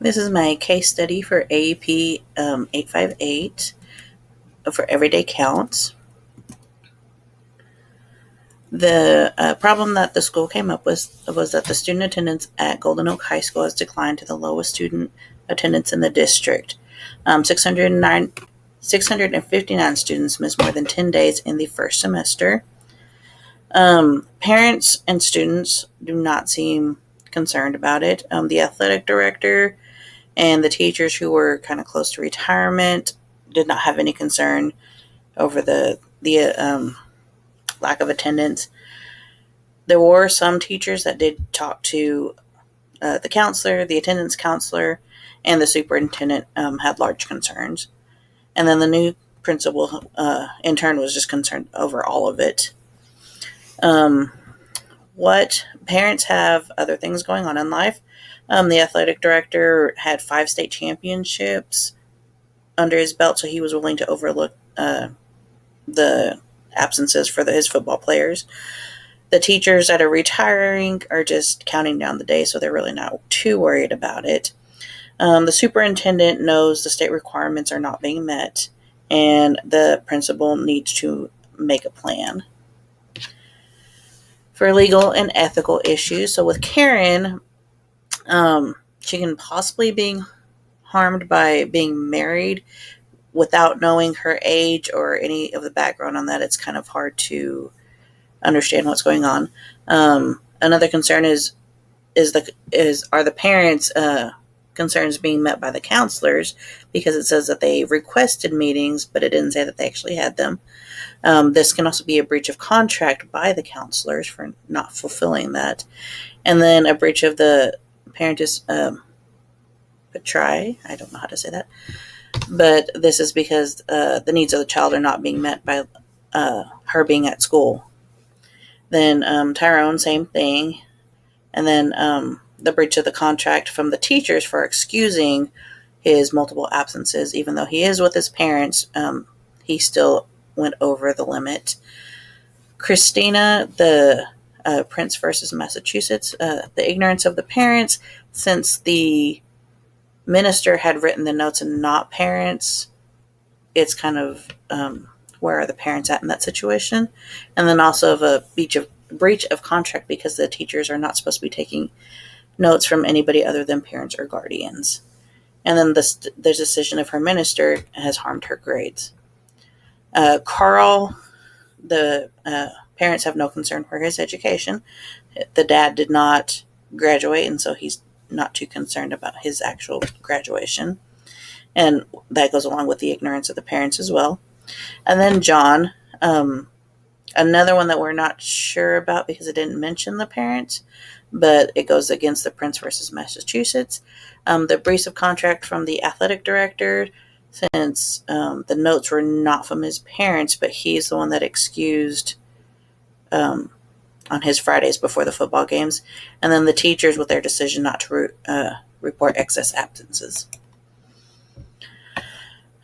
This is my case study for AEP 858 for Everyday Counts. The problem that the school came up with was that the student attendance at Golden Oak High School has declined to the lowest student attendance in the district. 659 students missed more than 10 days in the first semester. Parents and students do not seem concerned about it. The athletic director and the teachers who were kind of close to retirement did not have any concern over the lack of attendance. There were some teachers that did talk to the counselor, the attendance counselor, and the superintendent had large concerns. And then the new principal, in turn, was just concerned over all of it. What parents have other things going on in life. The athletic director had 5 state championships under his belt, so he was willing to overlook the absences for his football players. The teachers that are retiring are just counting down the days, so they're really not too worried about it. The superintendent knows the state requirements are not being met, and the principal needs to make a plan. For legal and ethical issues, so with Karen, she can possibly be harmed by being married without knowing her age or any of the background on that. It's kind of hard to understand what's going on. Another concern is are the parents' concerns being met by the counselors, because it says that they requested meetings, but it didn't say that they actually had them. This can also be a breach of contract by the counselors for not fulfilling that. And then a breach of the parentis patri, I don't know how to say that, but this is because the needs of the child are not being met by her being at school. Then Tyrone, same thing. And then the breach of the contract from the teachers for excusing his multiple absences. Even though he is with his parents, he still went over the limit. Christina, the Prince versus Massachusetts, the ignorance of the parents, since the minister had written the notes and not parents, it's kind of where are the parents at in that situation. And then also of a breach of contract, because the teachers are not supposed to be taking notes from anybody other than parents or guardians. And then the decision of her minister has harmed her grades. Carl, the parents have no concern for his education. The dad did not graduate, and so he's not too concerned about his actual graduation. And that goes along with the ignorance of the parents as well. And then John, another one that we're not sure about because it didn't mention the parents, but it goes against the Prince versus Massachusetts. The breach of contract from the athletic director, since the notes were not from his parents, but he's the one that excused on his Fridays before the football games. And then the teachers with their decision not to report excess absences.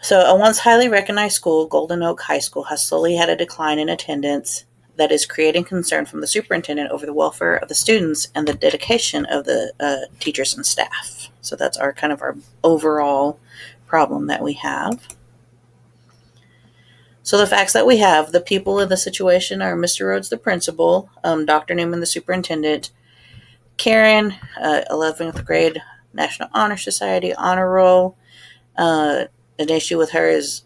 So a once highly recognized school, Golden Oak High School, has slowly had a decline in attendance that is creating concern from the superintendent over the welfare of the students and the dedication of the teachers and staff. So that's our overall problem that we have. So the facts that we have, the people in the situation are Mr. Rhodes, the principal, Dr. Newman, the superintendent, Karen, 11th grade National Honor Society honor roll. An issue with her is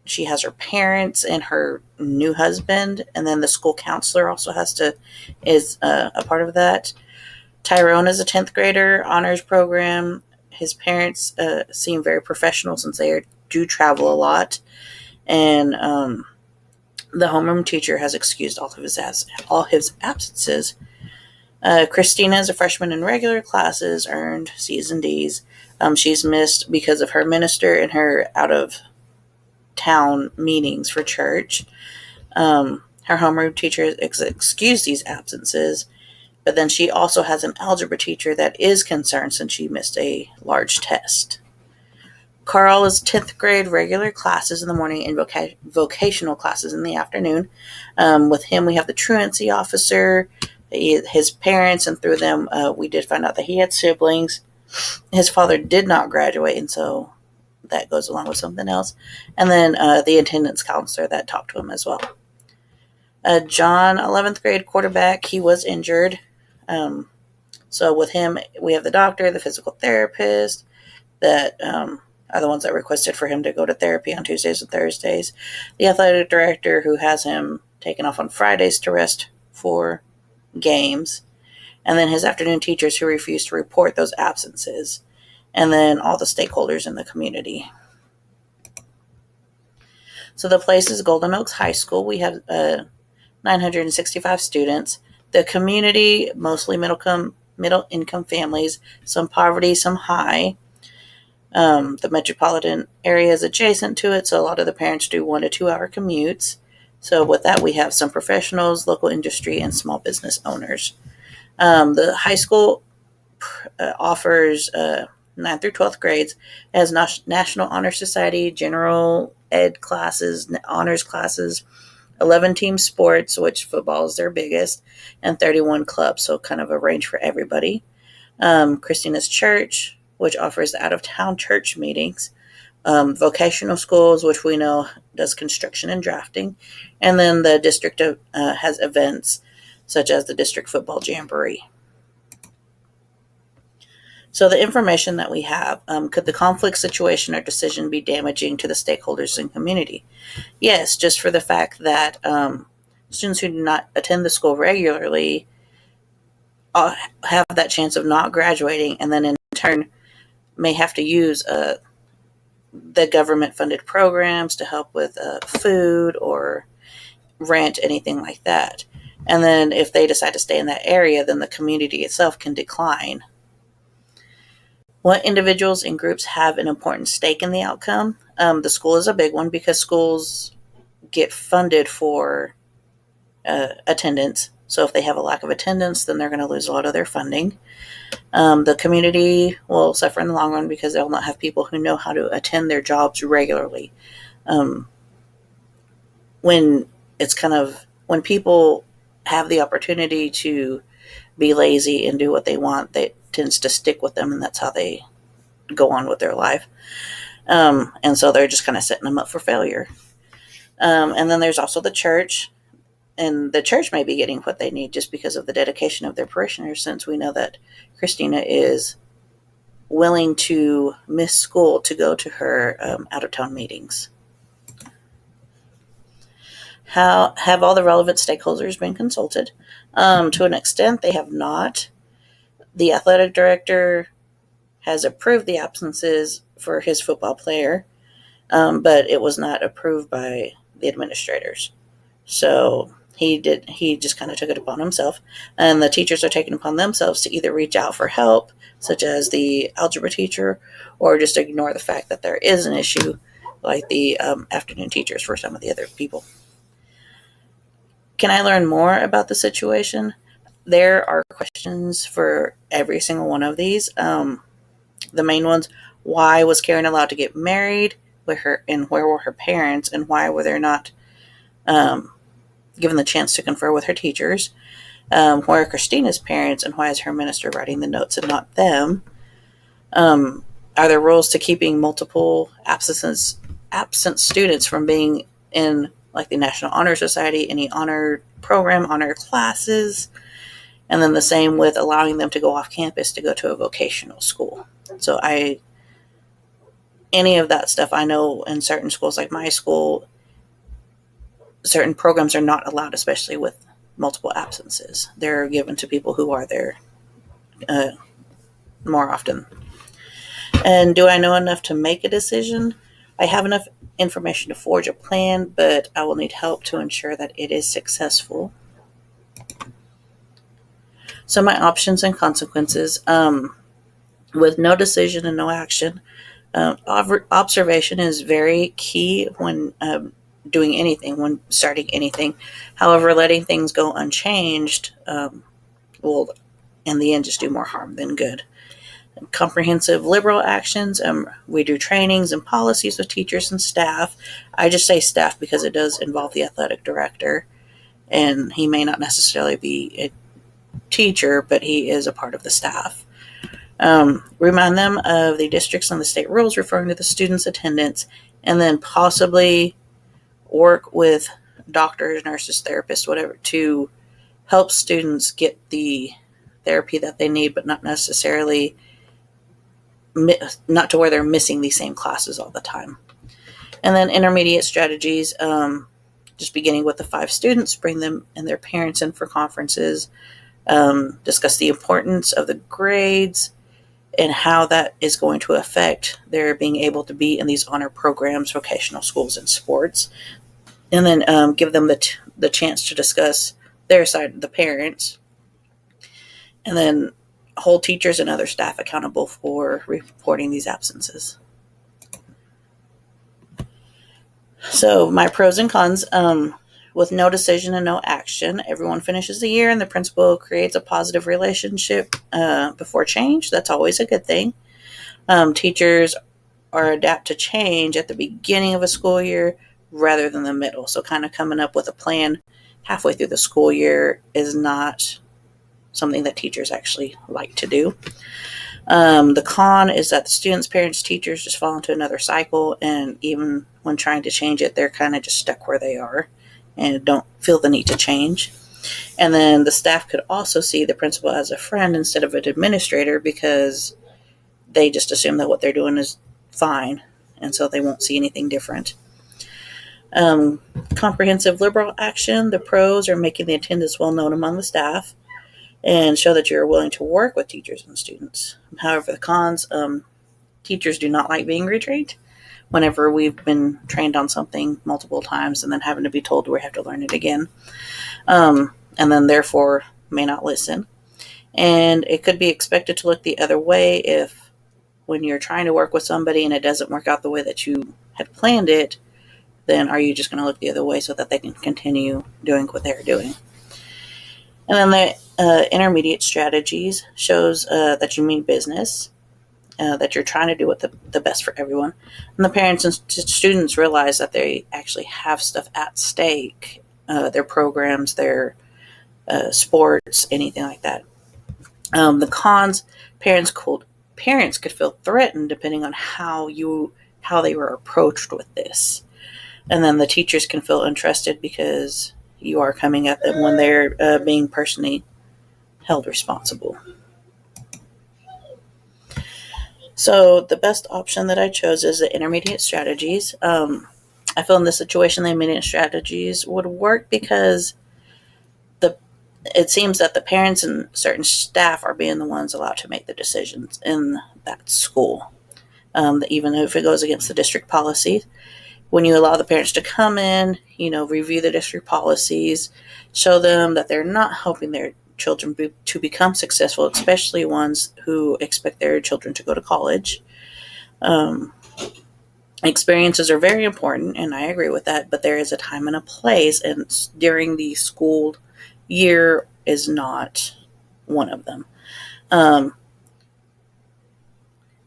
she has her parents and her new husband, and then the school counselor also is a part of that. Tyrone is a 10th grader honors program. His parents seem very professional since they do travel a lot, and the homeroom teacher has excused all his absences. Christina is a freshman in regular classes, earned C's and D's. She's missed because of her minister and her out-of-town meetings for church. Her homeroom teacher excused these absences, but then she also has an algebra teacher that is concerned since she missed a large test. Carl is 10th grade regular classes in the morning and vocational classes in the afternoon. With him, we have the truancy officer, his parents, and through them, we did find out that he had siblings. His father did not graduate, and so that goes along with something else. And then the attendance counselor that talked to him as well. John, 11th grade quarterback, he was injured. So with him, we have the doctor, the physical therapist that are the ones that requested for him to go to therapy on Tuesdays and Thursdays. The athletic director who has him taken off on Fridays to rest for games. And then his afternoon teachers who refuse to report those absences. And then all the stakeholders in the community. So the place is Golden Oaks High School. We have 965 students. The community, mostly middle income families, some poverty, some high. The metropolitan area is adjacent to it, so a lot of the parents do 1 to 2 hour commutes. So with that, we have some professionals, local industry, and small business owners. The high school offers 9th through 12th grades. It has National Honor Society, general ed classes, honors classes, 11 team sports, which football is their biggest, and 31 clubs, so kind of a range for everybody. Christina's Church, which offers out-of-town church meetings. Vocational schools, which we know does construction and drafting. And then the district has events such as the district football jamboree. So the information that we have, could the conflict situation or decision be damaging to the stakeholders and community? Yes, just for the fact that students who do not attend the school regularly have that chance of not graduating, and then in turn may have to use the government-funded programs to help with food or rent, anything like that. And then if they decide to stay in that area, then the community itself can decline. What individuals and groups have an important stake in the outcome? The school is a big one because schools get funded for attendance. So if they have a lack of attendance, then they're going to lose a lot of their funding. The community will suffer in the long run because they'll not have people who know how to attend their jobs regularly. When people have the opportunity to be lazy and do what they want, that tends to stick with them, and that's how they go on with their life. And so they're just kind of setting them up for failure. And then there's also the church. And the church may be getting what they need just because of the dedication of their parishioners, since we know that Christina is willing to miss school to go to her out-of-town meetings. Have all the relevant stakeholders been consulted? To an extent, they have not. The athletic director has approved the absences for his football player, but it was not approved by the administrators. So he just kind of took it upon himself, and the teachers are taking upon themselves to either reach out for help, such as the algebra teacher, or just ignore the fact that there is an issue, like the afternoon teachers for some of the other people. Can I learn more about the situation? There are questions for every single one of these. The main ones: why was Karen allowed to get married with her, and where were her parents, and why were they not given the chance to confer with her teachers? Where are Christina's parents, and why is her minister writing the notes and not them? Are there rules to keeping multiple absent students from being in, like, the National Honor Society, any honor program, honor classes? And then the same with allowing them to go off campus to go to a vocational school. So any of that stuff, I know in certain schools, like my school, certain programs are not allowed, especially with multiple absences. They're given to people who are there more often. And do I know enough to make a decision? I have enough information to forge a plan, but I will need help to ensure that it is successful. So my options and consequences, with no decision and no action, observation is very key when doing anything, when starting anything. However, letting things go unchanged will, in the end, just do more harm than good. Comprehensive liberal actions. We do trainings and policies with teachers and staff. I just say staff because it does involve the athletic director, and he may not necessarily be a teacher, but he is a part of the staff. Remind them of the districts and the state rules referring to the students' attendance, and then possibly work with doctors, nurses, therapists, whatever, to help students get the therapy that they need, but not necessarily not to where they're missing these same classes all the time. And then intermediate strategies, just beginning with the 5 students, bring them and their parents in for conferences, discuss the importance of the grades and how that is going to affect their being able to be in these honor programs, vocational schools, and sports. And then give them the chance to discuss their side, the parents, and then hold teachers and other staff accountable for reporting these absences. So my pros and cons, with no decision and no action, everyone finishes the year and the principal creates a positive relationship before change. That's always a good thing. Teachers are adapt to change at the beginning of a school year rather than the middle. So kind of coming up with a plan halfway through the school year is not something that teachers actually like to do. The con is that the students, parents, teachers just fall into another cycle, and even when trying to change it, they're kind of just stuck where they are and don't feel the need to change. And then the staff could also see the principal as a friend instead of an administrator because they just assume that what they're doing is fine, and so they won't see anything different. Comprehensive liberal action. The pros are making the attendance well known among the staff and show that you're willing to work with teachers and students. However, the cons, teachers do not like being retrained. Whenever we've been trained on something multiple times and then having to be told we have to learn it again, and then therefore may not listen. And it could be expected to look the other way if when you're trying to work with somebody and it doesn't work out the way that you had planned it, then are you just going to look the other way so that they can continue doing what they're doing? And then the intermediate strategies shows that you mean business, that you're trying to do what the best for everyone. And the parents and students realize that they actually have stuff at stake, their programs, their sports, anything like that. The cons, parents could feel threatened depending on how they were approached with this. And then the teachers can feel interested because you are coming at them when they're being personally held responsible. So the best option that I chose is the intermediate strategies. I feel in this situation the intermediate strategies would work because it seems that the parents and certain staff are being the ones allowed to make the decisions in that school, even if it goes against the district policy. When you allow the parents to come in, review the district policies, show them that they're not helping their children to become successful, especially ones who expect their children to go to college. Experiences are very important, and I agree with that, but there is a time and a place, and during the school year is not one of them.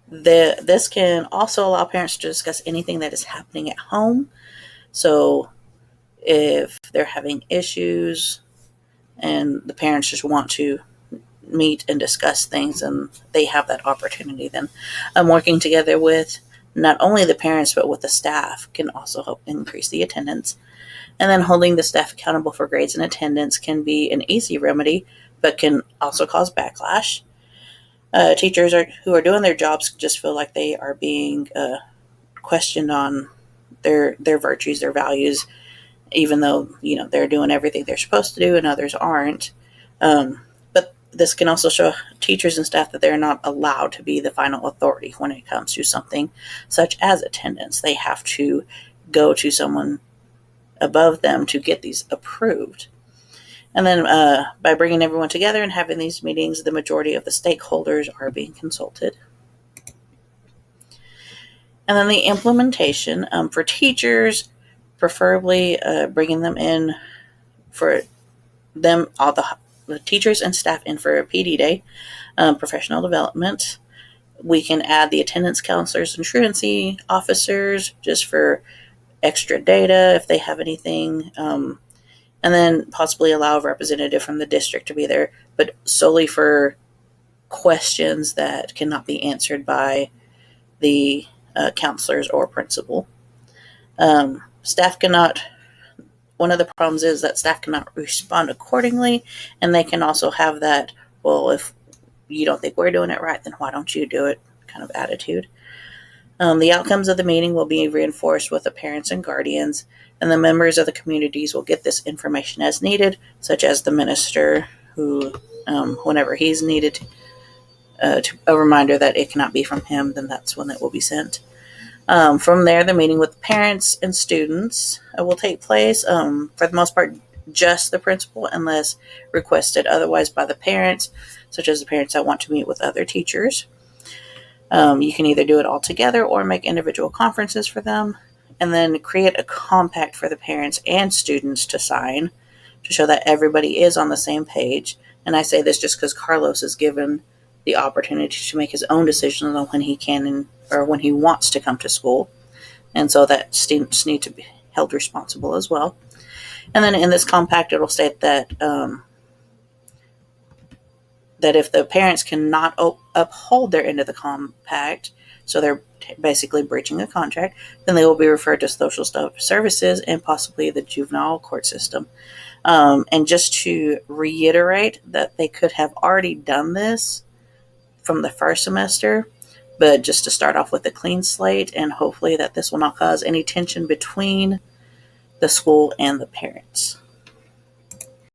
This can also allow parents to discuss anything that is happening at home. So if they're having issues and the parents just want to meet and discuss things and they have that opportunity, then working together with not only the parents but with the staff can also help increase the attendance. And then holding the staff accountable for grades and attendance can be an easy remedy, but can also cause backlash. Teachers who are doing their jobs just feel like they are being questioned on their virtues, their values, even though they're doing everything they're supposed to do and others aren't. But this can also show teachers and staff that they're not allowed to be the final authority when it comes to something such as attendance. They have to go to someone above them to get these approved. And then by bringing everyone together and having these meetings, the majority of the stakeholders are being consulted. And then the implementation for teachers, preferably bringing them in for them, all the teachers and staff in for a PD day, professional development. We can add the attendance counselors and truancy officers just for extra data if they have anything. And then possibly allow a representative from the district to be there, but solely for questions that cannot be answered by the counselors or principal. Staff cannot. One of the problems is that staff cannot respond accordingly, and they can also have that, well, if you don't think we're doing it right, then why don't you do it kind of attitude. The outcomes of the meeting will be reinforced with the parents and guardians, and the members of the communities will get this information as needed, such as the minister, who, whenever he's needed a reminder that it cannot be from him, then that's when it will be sent. From there, the meeting with parents and students will take place. For the most part, just the principal, unless requested otherwise by the parents, such as the parents that want to meet with other teachers. You can either do it all together or make individual conferences for them, and then create a compact for the parents and students to sign to show that everybody is on the same page. And I say this just because Carlos is given the opportunity to make his own decisions on when he can or when he wants to come to school. And so that students need to be held responsible as well. And then in this compact, it will state that that if the parents cannot uphold their end of the compact, so they're basically breaching a contract, then they will be referred to social services and possibly the juvenile court system. And just to reiterate that they could have already done this from the first semester, but just to start off with a clean slate, and hopefully that this will not cause any tension between the school and the parents.